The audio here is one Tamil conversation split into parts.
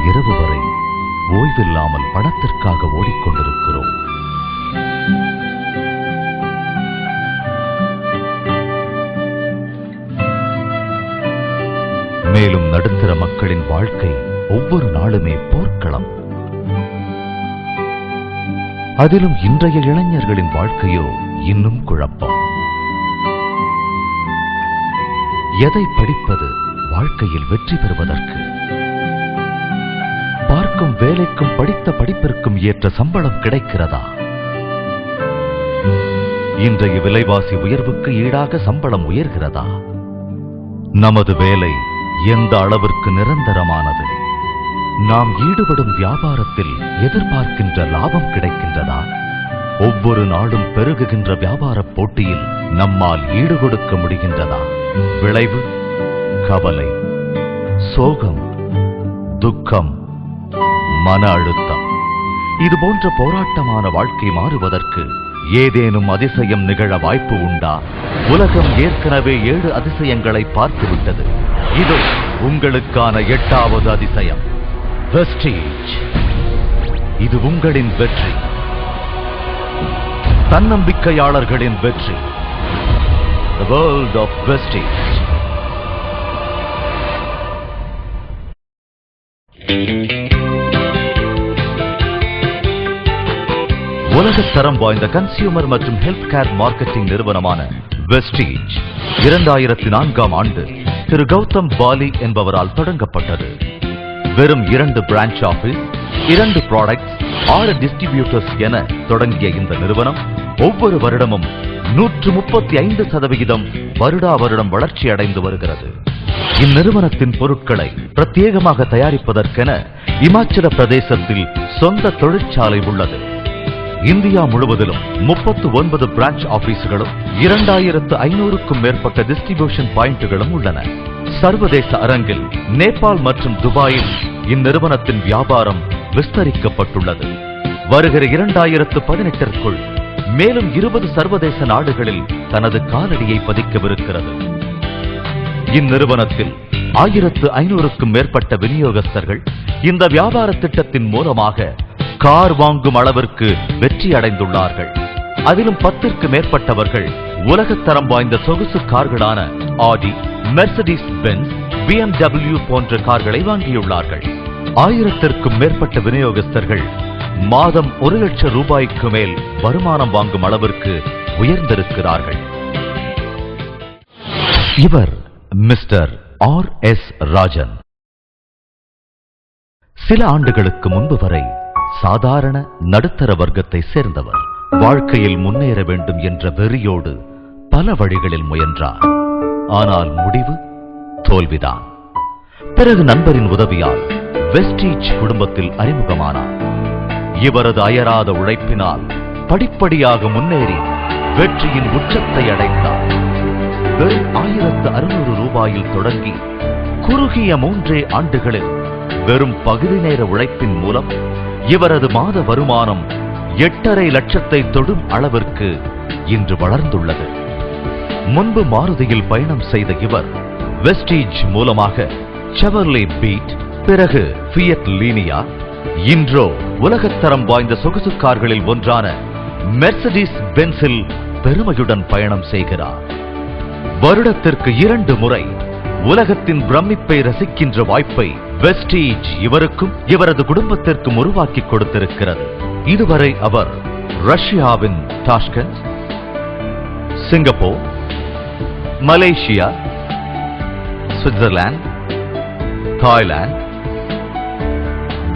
இரவு வரை ஓய்வில்லாமல் பணத்திற்காக ஓடிக்கொண்டிருக்கிறோம். மேலும் நடுத்தர மக்களின் வாழ்க்கை ஒவ்வொரு நாளுமே போர்க்களம். அதிலும் இன்றைய இளைஞர்களின் வாழ்க்கையோ இன்னும் குழப்பம். எதை படிப்பது வாழ்க்கையில் வெற்றி பெறுவதற்கு? பார்க்கும் வேலைக்கும் படித்த படிப்பிற்கும் ஏற்ற சம்பளம் கிடைக்கிறதா? இன்றைய விலைவாசி உயர்வுக்கு ஈடாக சம்பளம் உயர்கிறதா? நமது வேலை எந்த அளவிற்கு நிரந்தரமானது? நாம் ஈடுபடும் வியாபாரத்தில் எதிர்பார்க்கின்ற லாபம் கிடைக்கின்றதா? ஒவ்வொரு நாளும் பெருகுகின்ற வியாபார போட்டியில் நம்மால் ஈடுகொடுக்க முடிகின்றதா? விளைவு கவலை, சோகம், துக்கம், மன அழுத்தம். இதுபோன்ற போராட்டமான வாழ்க்கை மாறுவதற்கு ஏதேனும் அதிசயம் நிகழ வாய்ப்பு உண்டா? உலகம் ஏற்கனவே 7 அதிசயங்களை பார்த்துவிட்டது. இது உங்களுக்கான 8வது அதிசயம், வெஸ்டீஜ். இது உங்களின் வெற்றி, தன்னம்பிக்கையாளர்களின் வெற்றி. The world of Vestige. உலகத்தரம் வாய்ந்த கன்சியூமர் மற்றும் ஹெல்த் கேர் மார்க்கெட்டிங் நிறுவனமான வெஸ்டீஜ் 2004ஆம் ஆண்டு திரு கௌதம் பாலி என்பவரால் தொடங்கப்பட்டது. வெறும் 2 பிரான்ச் ஆபீஸ், 2 ப்ராடக்ட்ஸ், 6 டிஸ்ட்ரிபியூட்டர்ஸ் என தொடங்கிய இந்த நிறுவனம் ஒவ்வொரு வருடமும் 135% வருடா வருடம் வளர்ச்சி அடைந்து வருகிறது. இந்நிறுவனத்தின் பொருட்களை பிரத்யேகமாக தயாரிப்பதற்கென இமாச்சல பிரதேசத்தில் சொந்த தொழிற்சாலை உள்ளது. இந்தியா முழுவதிலும் 39 பிரான்ச் ஆபீஸ்களும் 2500க்கும் மேற்பட்ட டிஸ்ட்ரிபியூஷன் பாயிண்ட்களும் உள்ளன. சர்வதேச அரங்கில் நேபாள் மற்றும் துபாயில் இந்நிறுவனத்தின் வியாபாரம் விஸ்தரிக்கப்பட்டுள்ளது. வருகிற 2018ற்குள் மேலும் 20 சர்வதேச நாடுகளில் தனது காலடியை பதிக்கவிருக்கிறது. இந்நிறுவனத்தில் 1500க்கும் மேற்பட்ட விநியோகஸ்தர்கள் இந்த வியாபார திட்டத்தின் மூலமாக கார் வாங்கும் அளவிற்கு வெற்றி அடைந்துள்ளார்கள். அதிலும் 10ற்கு மேற்பட்டவர்கள் உலகத்தரம் வாய்ந்த சொகுசு கார்களான ஆடி, மெர்சிடிஸ் பென்ஸ், BMW போன்ற கார்களை வாங்கியுள்ளார்கள். 1000ற்கும் மேற்பட்ட விநியோகஸ்தர்கள் மாதம் 1 லட்சம் ரூபாய்க்கு மேல் வருமானம் வாங்கும் அளவிற்கு உயர்ந்திருக்கிறார்கள். இவர் மிஸ்டர் R.S. ராஜன். சில ஆண்டுகளுக்கு முன்பு வரை சாதாரண நடுத்தர வர்க்கத்தை சேர்ந்தவர். வாழ்க்கையில் முன்னேற வேண்டும் என்ற வெறியோடு பல வழிகளில் முயன்றார். ஆனால் முடிவு தோல்விதான். பிறகு நண்பரின் உதவியால் வெஸ்டீஜ் குடும்பத்தில் அறிமுகமானார். இவரது அயராத உழைப்பினால் படிப்படியாக முன்னேறி வெற்றியின் உச்சத்தை அடைந்தார். வெறும் 1600 ரூபாயில் தொடங்கி குறுகிய 3 ஆண்டுகளில் வெறும் பகுதி நேர உழைப்பின் மூலம் இவரது மாத வருமானம் 8.5 லட்சத்தை தொடும் அளவிற்கு இன்று வளர்ந்துள்ளது. முன்பு மாருதியில் பயணம் செய்த இவர் வெஸ்டீஜ் மூலமாக செவர்லே பீட், பிறகு ஃபியட் லீனியா, இன்றோ உலகத்தரம் வாய்ந்த சொகுசு கார்களில் ஒன்றான மெர்சிடிஸ் பென்ஸில் பெருமையுடன் பயணம் செய்கிறார். வருடத்திற்கு 2 முறை உலகத்தின் பிரமிப்பை ரசிக்கின்ற வாய்ப்பை வெஸ்டீஜ் இவருக்கும் இவரது குடும்பத்திற்கும் உருவாக்கி கொடுத்திருக்கிறது. இதுவரை அவர் ரஷ்யாவின் Tashkent, Singapore, Malaysia, Switzerland, Thailand,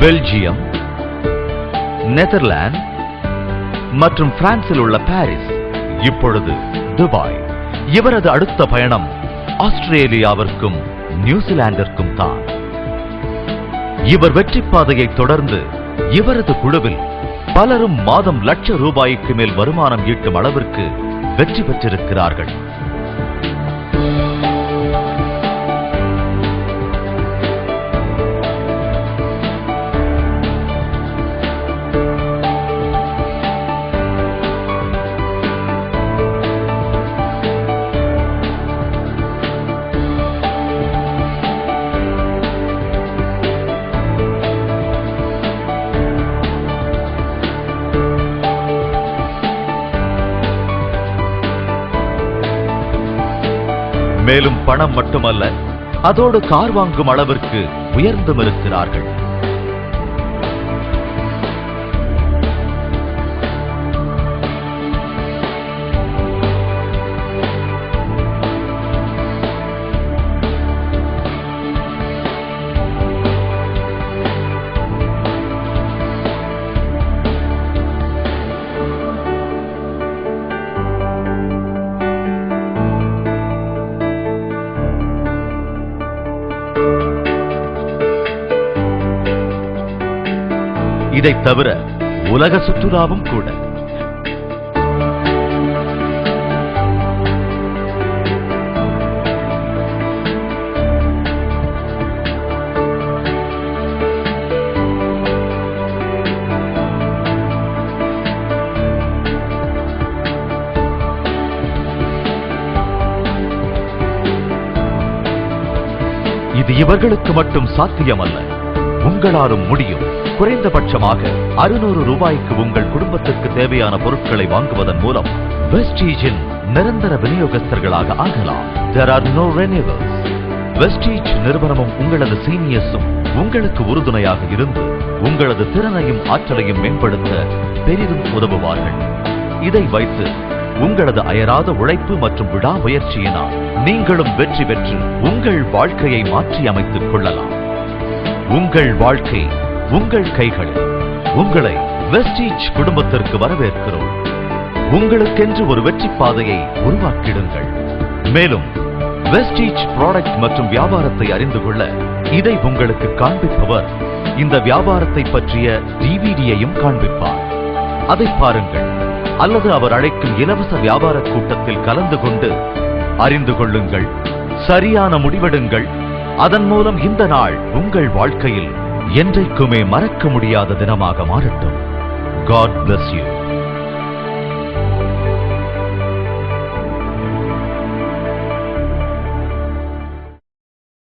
Belgium, Netherlands மற்றும் பிரான்சில் உள்ள பாரிஸ், இப்பொழுது துபாய். இவரது அடுத்த பயணம் ஆஸ்திரேலியாவிற்கும் நியூசிலாந்திற்கும் தான். இவர் வெற்றி பாதையை தொடர்ந்து இவரது குழுவில் பலரும் மாதம் லட்ச ரூபாய்க்கு மேல் வருமானம் ஈட்டும் அளவிற்கு வெற்றி பெற்றிருக்கிறார்கள். மேலும் பணம் மட்டுமல்ல, அதோடு கார் வாங்கும் அளவிற்கு உயர்ந்தும் இருக்கிறார்கள். இதைத் தவிர உலக சுற்றுலாவும் கூட. இது இவர்களுக்கு மட்டும் சாத்தியமல்ல, உங்களாலும் முடியும். குறைந்தபட்சமாக 600 ரூபாய்க்கு உங்கள் குடும்பத்திற்கு தேவையான பொருட்களை வாங்குவதன் மூலம் வெஸ்டீஜின் நிரந்தர விநியோகஸ்தர்களாக ஆகலாம். There are no renewals. Vestige நிறுவனமும் உங்களது சீனியர்ஸும் உங்களுக்கு உறுதுணையாக இருந்து உங்களது திறனையும் ஆற்றலையும் மேம்படுத்த பெரிதும் உதவுவார்கள். இதை வைத்து உங்களது அயராத உழைப்பு மற்றும் விடாமுயற்சியினால் நீங்களும் வெற்றி பெற்று உங்கள் வாழ்க்கையை மாற்றி அமைத்துக் கொள்ளலாம். உங்கள் வாழ்க்கை உங்கள் கைகளில். உங்களை வெஸ்டீஜ் குடும்பத்திற்கு வரவேற்கிறோம். உங்களுக்கென்று ஒரு வெற்றி பாதையை உருவாக்கிடுங்கள். மேலும் வெஸ்டீஜ் ப்ராடக்ட் மற்றும் வியாபாரத்தை அறிந்து கொள்ள இதை உங்களுக்கு காண்பிப்பவர் இந்த வியாபாரத்தை பற்றிய டிவிடியையும் காண்பிப்பார். அதை பாருங்கள், அல்லது அவர் அழைக்கும் இலவச வியாபார கூட்டத்தில் கலந்து கொண்டு அறிந்து கொள்ளுங்கள். சரியான முடிவெடுங்கள். அதன் மூலம் இந்த நாள் உங்கள் வாழ்க்கையில் என்றைக்குமே மறக்க முடியாத தினமாக மாறட்டும். God bless you.